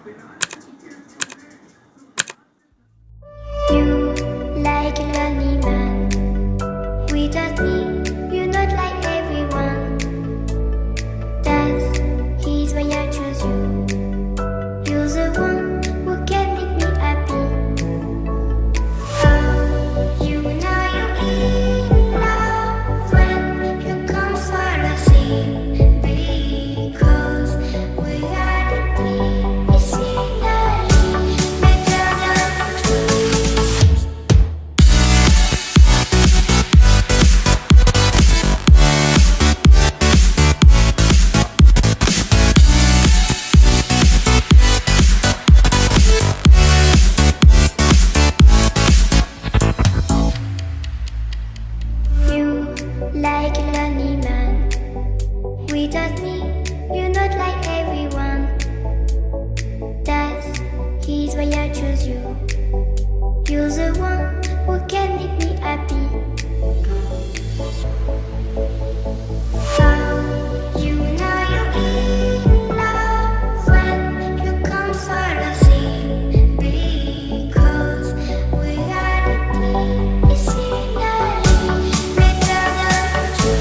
You like a lonely man. Without me, you're not like everyone. That's he's why I choose you. You're the one who can make me happy. Oh, you know you're in love when you come for the sea. Because we are the team, it's finally better than two. You like a lonely man. Without me, you're not like everyone. That's he's why I choose you. You're the one who can make me happy. Oh, you know you're in love when you come for the sea. Because we are the team, it's finally better than two.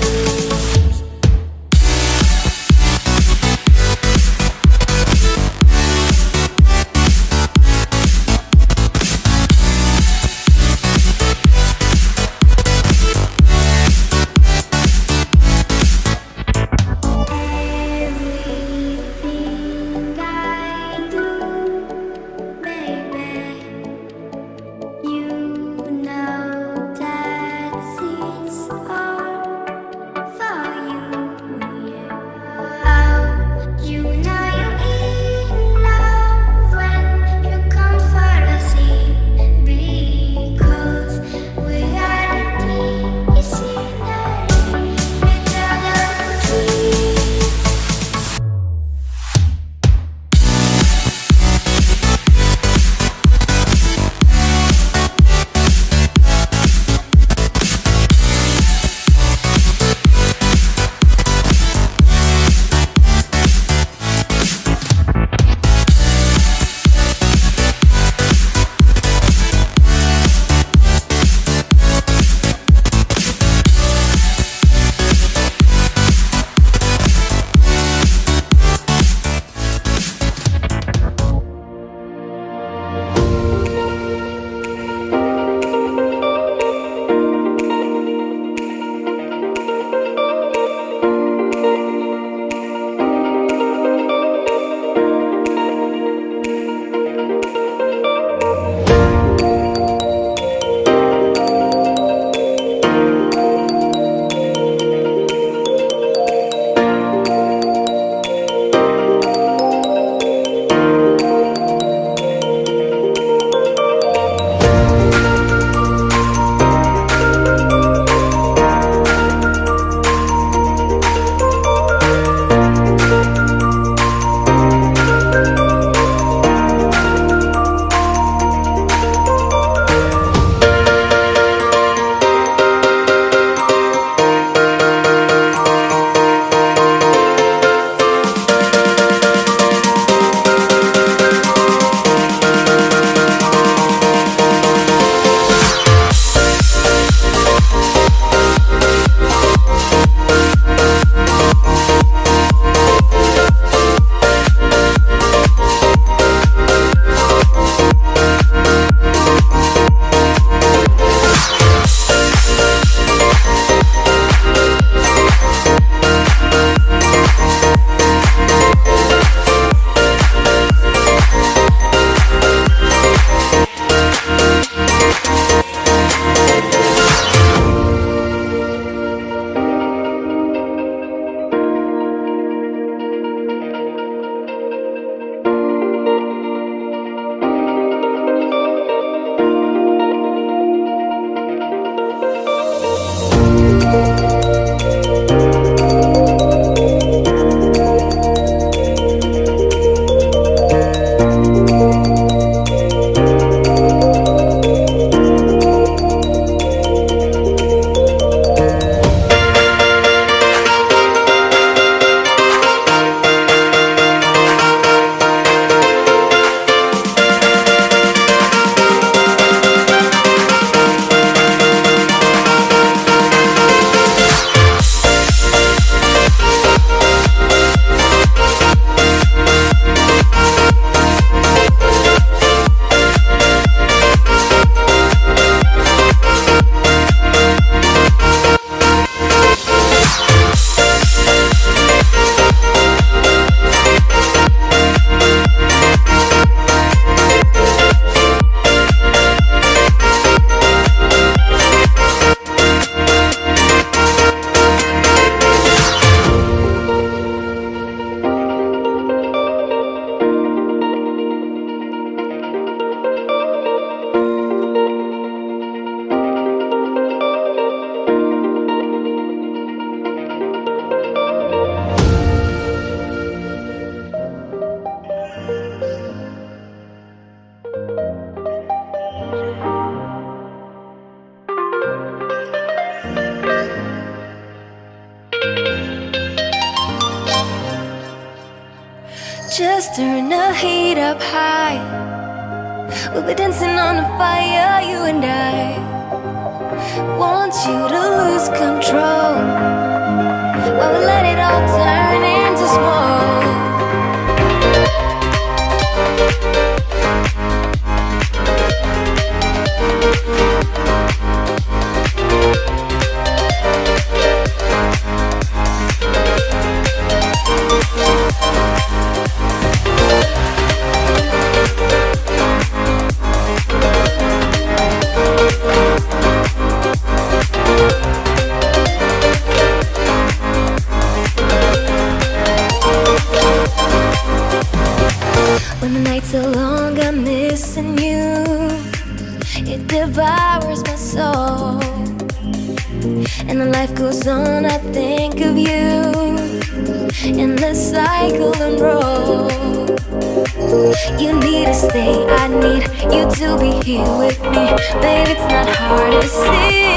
Just turn the heat up high. We'll be dancing on the fire, you and I. Want you to lose control while we let it all turn into smoke. When the nights are long, I'm missing you. It devours my soul. And the life goes on, I think of you. In the cycle and roll. You need to stay, I need you to be here with me. Baby, it's not hard to see.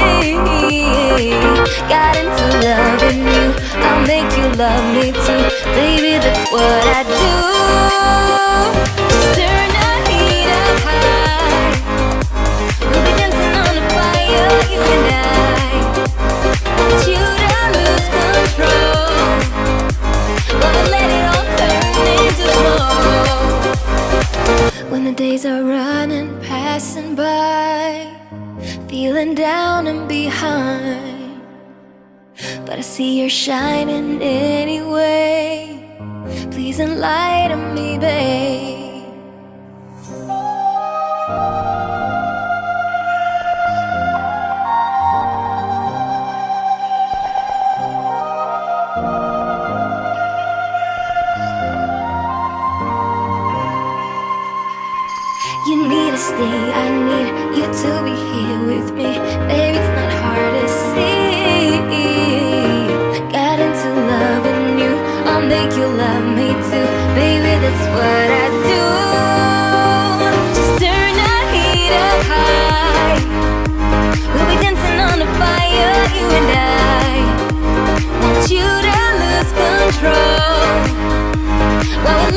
Got into loving you, I'll make you love me too. Baby, that's what I do. Just turn the heat up high. We'll be dancing on the fire, you and I. Want you to lose control while we let it all turn into smoke. When the days are running, passing by, feeling down and behind, but I see you're shining anyway. Please enlighten me, babe. You need to stay, I need you to be here with me. Baby, it's not hard to see. Got into loving you, I'll make you love me too. Baby, that's what I do. Just turn the heat up high. We'll be dancing on the fire, you and I. Want you to lose control while we